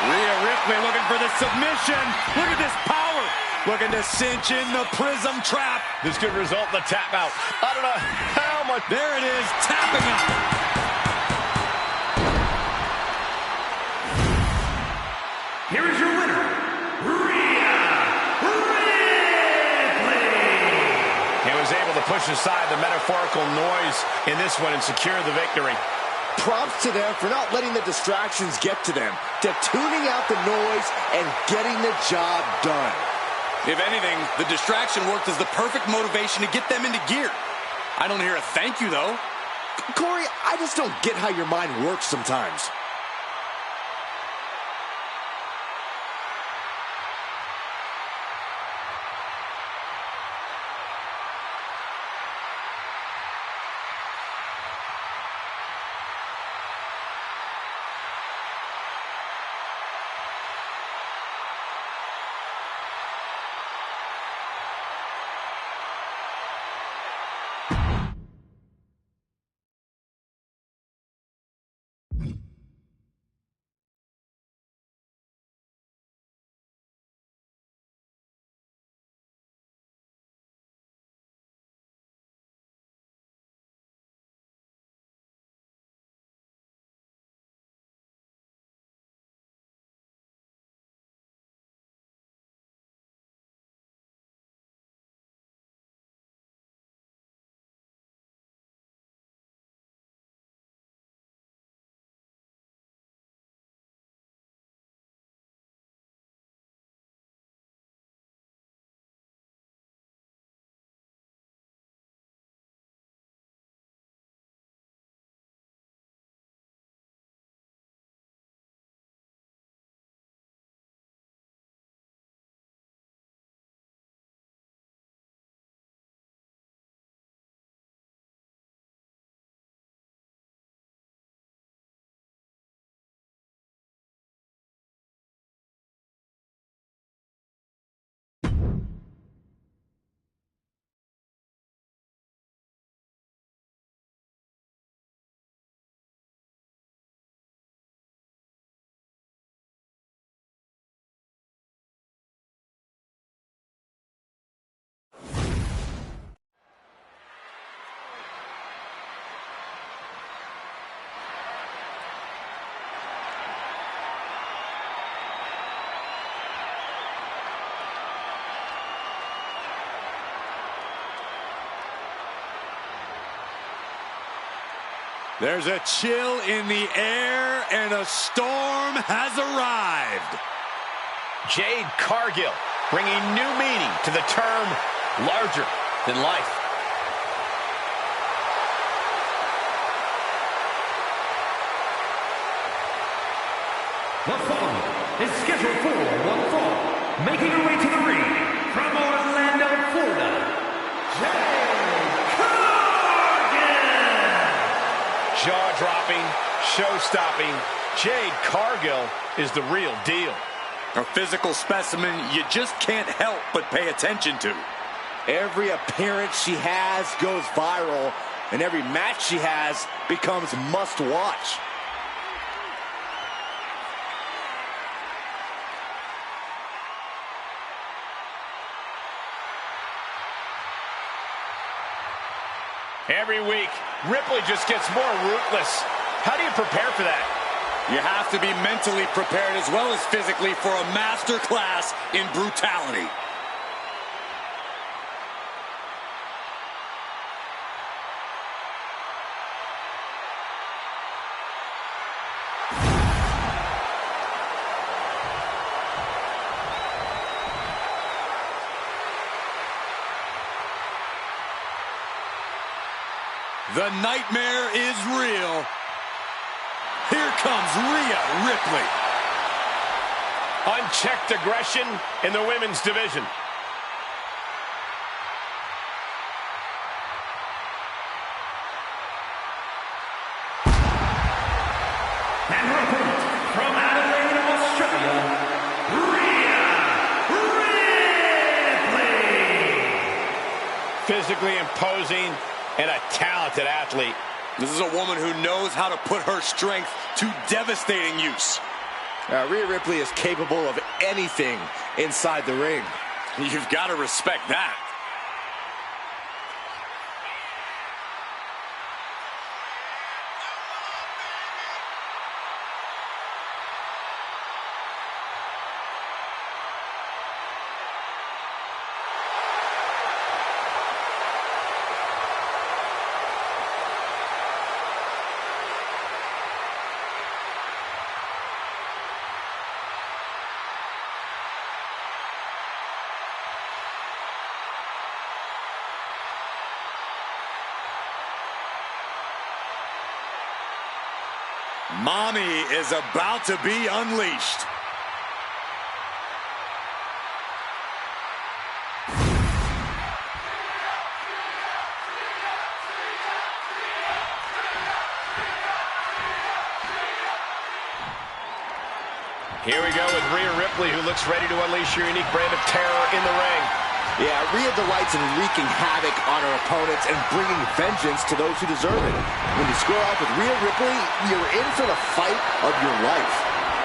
Rhea Ripley looking for the submission. Look at this power. Looking to cinch in the prism trap. This could result in a tap out. I don't know how much. There it is, tapping out. Here is your winner, Rhea Ripley. He was able to push aside the metaphorical noise in this one and secure the victory. Props to them for not letting the distractions get to them, to tuning out the noise and getting the job done. If anything, the distraction worked as the perfect motivation to get them into gear. I don't hear a thank you, though. Corey, I just don't get how your mind works sometimes. There's a chill in the air, and a storm has arrived. Jade Cargill bringing new meaning to the term larger than life. The following is scheduled for one fall, making her way to the ring from Orlando, Florida, Jade Cargill. Jaw-dropping, show-stopping, Jade Cargill is the real deal. A physical specimen you just can't help but pay attention to. Every appearance she has goes viral, and every match she has becomes must-watch. Every week, Ripley just gets more ruthless. How do you prepare for that? You have to be mentally prepared as well as physically for a master class in brutality. The nightmare is real. Here comes Rhea Ripley. Unchecked aggression in the women's division. And her opponent from Adelaide, Australia, Rhea Ripley. Physically imposing and a talented athlete. This is a woman who knows how to put her strength to devastating use. Rhea Ripley is capable of anything inside the ring. You've got to respect that. Mommy is about to be unleashed. Here we go with Rhea Ripley, who looks ready to unleash your unique brand of terror in the ring. Yeah, Rhea delights in wreaking havoc on her opponents and bringing vengeance to those who deserve it. When you square off with Rhea Ripley, you're in for the fight of your life.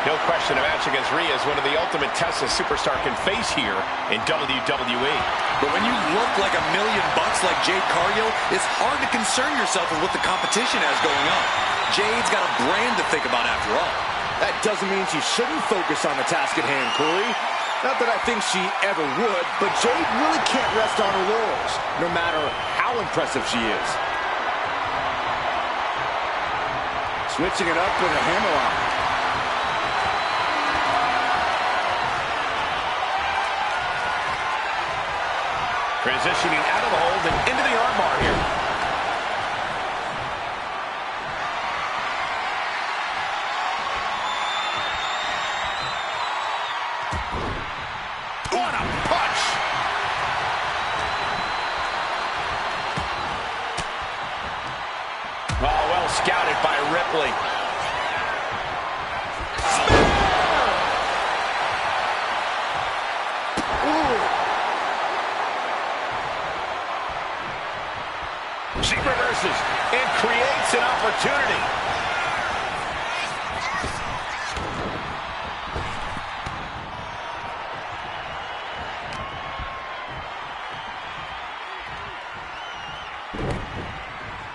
No question, a match against Rhea is one of the ultimate tests a superstar can face here in WWE. But when you look like $1 million like Jade Cargill, it's hard to concern yourself with what the competition has going on. Jade's got a brand to think about after all. That doesn't mean she shouldn't focus on the task at hand, Corey. Not that I think she ever would, but Jade really can't rest on her laurels, no matter how impressive she is. Switching it up with a hammerlock. Transitioning out of the hold and into the armbar here. What a punch! Oh, well scouted by Ripley. She reverses and creates an opportunity.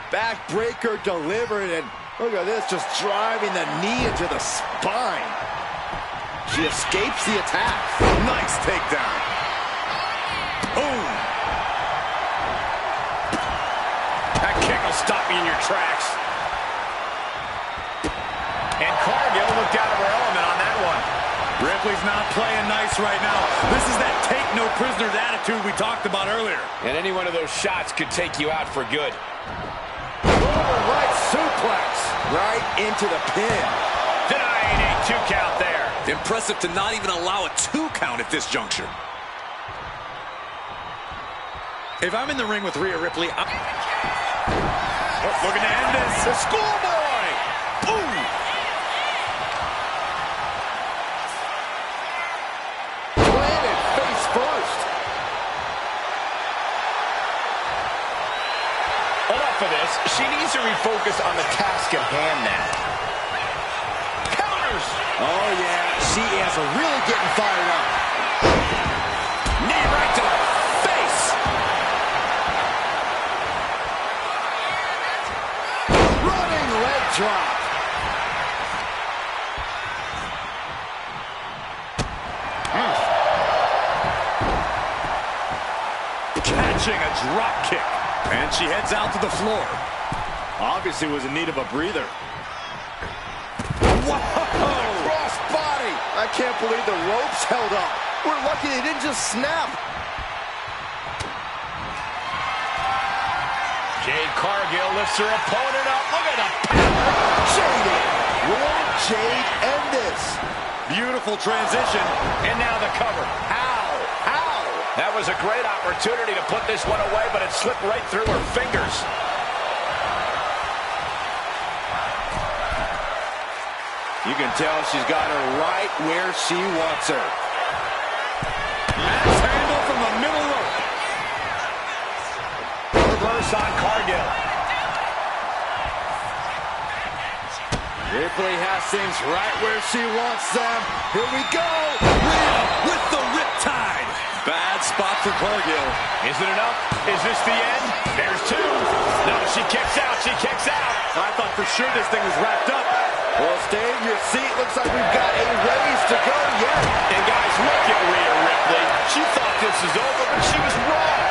Backbreaker delivered, and look at this, just driving the knee into the spine. She escapes the attack. Nice takedown. Boom. That kick will stop you in your tracks. And Cargill looked out of her element on that one. Ripley's not playing nice right now. This is that take no prisoners attitude we talked about earlier. And any one of those shots could take you out for good. Right suplex. Right into the pin. Denying a 2 count there. Impressive to not even allow a 2 count at this juncture. If I'm in the ring with Rhea Ripley, I'm looking to end this. The schoolboy. Ooh. Planted face first. Enough of this. She needs to refocus on the task at hand now. Counters. Oh, yeah. She is really getting fired up. Knee right to the face. Running leg drop. catching a drop kick. And she heads out to the floor. Obviously was in need of a breather. Whoa! Cross body. I can't believe the ropes held up. We're lucky they didn't just snap. Jade Cargill lifts her opponent up. Look at the power. Jade Will Jade end this? Beautiful transition. And now the cover. How? That was a great opportunity to put this one away, but it slipped right through her fingers. You can tell she's got her right where she wants her. Max handle from the middle rope. Reverse on Cargill. Ripley has things right where she wants them. Here we go. Rhea with the riptide. Bad spot for Cargill. Is it enough? Is this the end? There's two. No, she kicks out. She kicks out. I thought for sure this thing was wrapped up. Well, stay in your seat. Looks like we've got a ways to go yet. And guys, look at Rhea Ripley. She thought this was over, but she was wrong.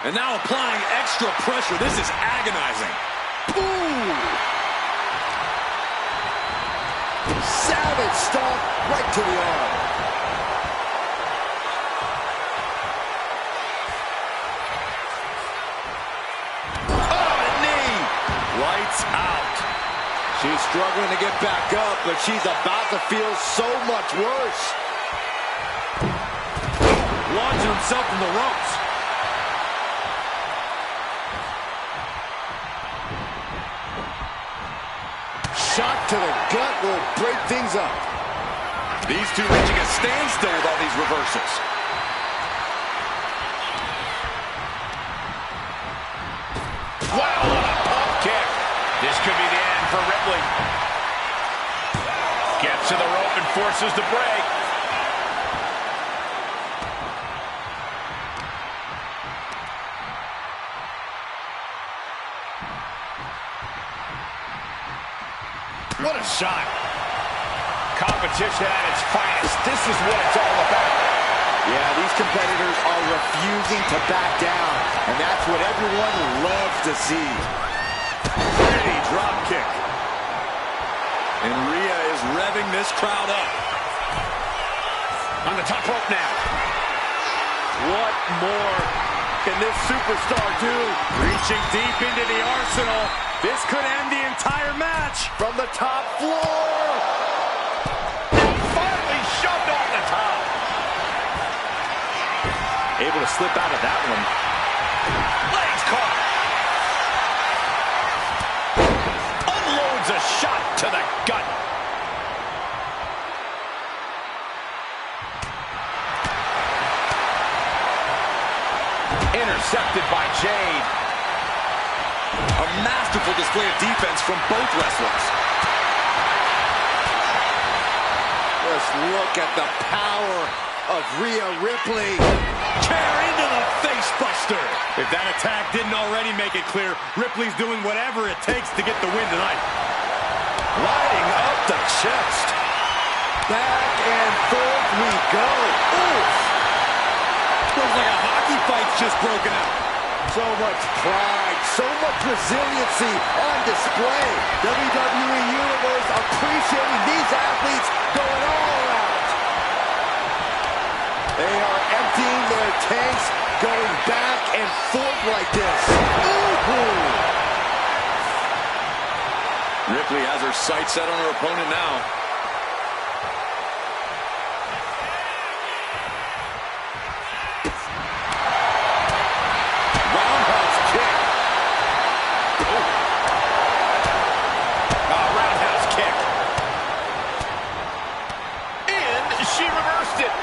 And now applying extra pressure. This is agonizing. Ooh! Savage stomp right to the arm. Lights out. She's struggling to get back up, but she's about to feel so much worse. Launching himself from the ropes. Shot to the gut will break things up. These two reaching a standstill with all these reversals. Wow, what a pump kick. This could be the end for Ripley. Gets to the rope and forces the break. What a shot. Competition at its finest. This is what it's all about. Yeah, these competitors are refusing to back down, and that's what everyone loves to see. Pretty drop kick. And Rhea is revving this crowd up. On the top rope now. What more can this superstar do? Reaching deep into the arsenal. This could end the entire match. From the top floor. And finally shoved off the top. Able to slip out of that one. Legs caught. Unloads a shot to the gut. Intercepted by Jade. A masterful display of defense from both wrestlers. Just look at the power of Rhea Ripley. Chair into the face buster. If that attack didn't already make it clear, Ripley's doing whatever it takes to get the win tonight. Riding up the chest. Back and forth we go. Oof. Looks like a hockey fight's just broken out. So much pride, so much resiliency on display. WWE Universe appreciating these athletes going all out. They are emptying their tanks, going back and forth like this. Ooh. Ripley has her sights set on her opponent now. Roundhouse kick. Roundhouse kick. And she reversed it.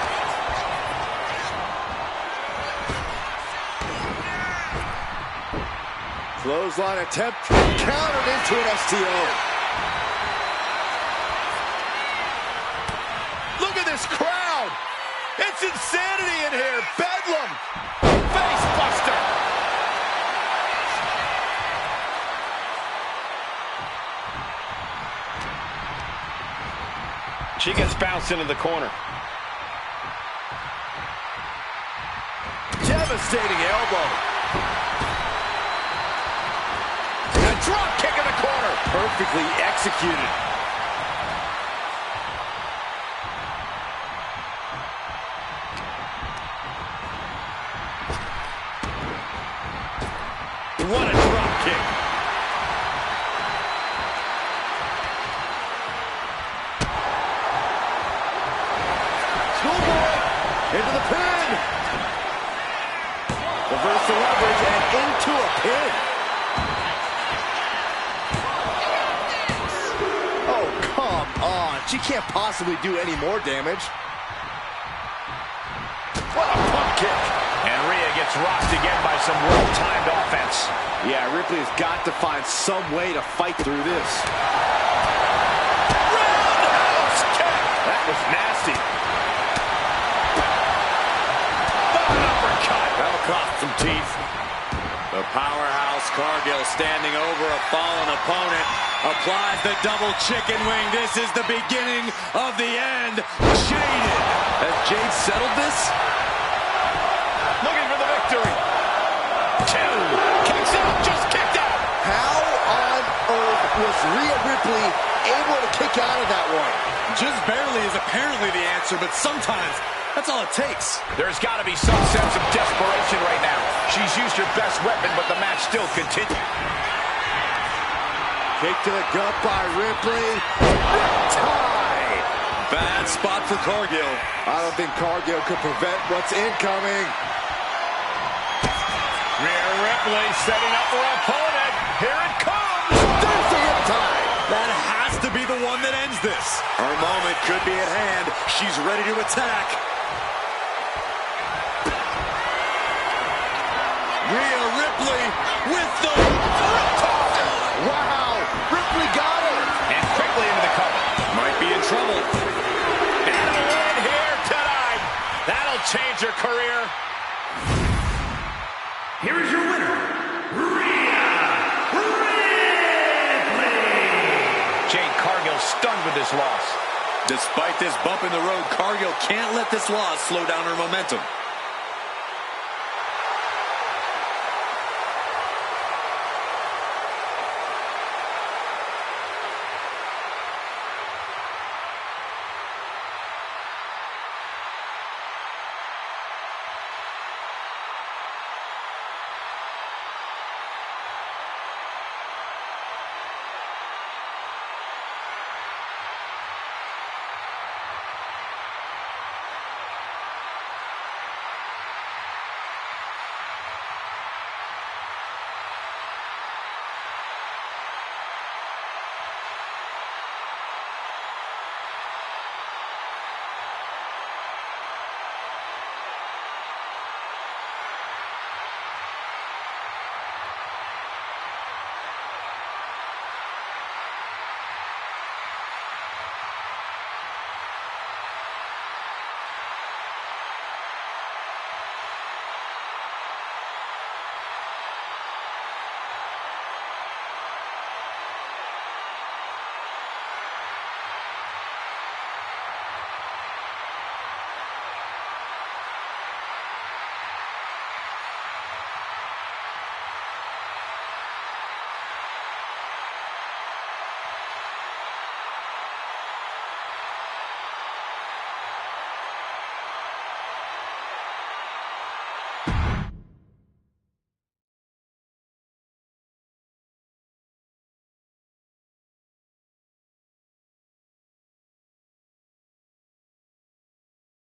Clothesline attempt countered into an STO. Look at this crowd. It's insanity in here. Bedlam. Face buster. She gets bounced into the corner. Devastating elbow. Drop kick in the corner. Perfectly executed. What a drop kick. into the pin. Reverse the leverage and into a pin. Oh, come on. She can't possibly do any more damage. What a pump kick. And Rhea gets rocked again by some well-timed offense. Yeah, Ripley has got to find some way to fight through this. Roundhouse kick. That was nasty. Uppercut. That'll cost some teeth. The powerhouse Cargill standing over a fallen opponent. Applies the double chicken wing. This is the beginning of the end. Jaded. Has Jade settled this? Looking for the victory. 2. Kicks out. Just kicked out. How on earth was Rhea Ripley able to kick out of that one? Just barely is apparently the answer, but sometimes that's all it takes. There's got to be some sense of desperation right now. She's used her best weapon, but the match still continues. Kick to the gut by Ripley. Tie. Bad spot for Cargill. I don't think Cargill could prevent what's incoming. Rhea Ripley setting up her opponent. Here it comes. There's the riptide. That has to be the one that ends this. Her moment could be at hand. She's ready to attack. Rhea Ripley with the riptide. Wow, Ripley got her. And quickly into the cover. Might be in trouble. And a win here tonight. That'll change her career. Here is your winner, Rhea Ripley. Jade Cargill stunned with this loss. Despite this bump in the road, Cargill can't let this loss slow down her momentum.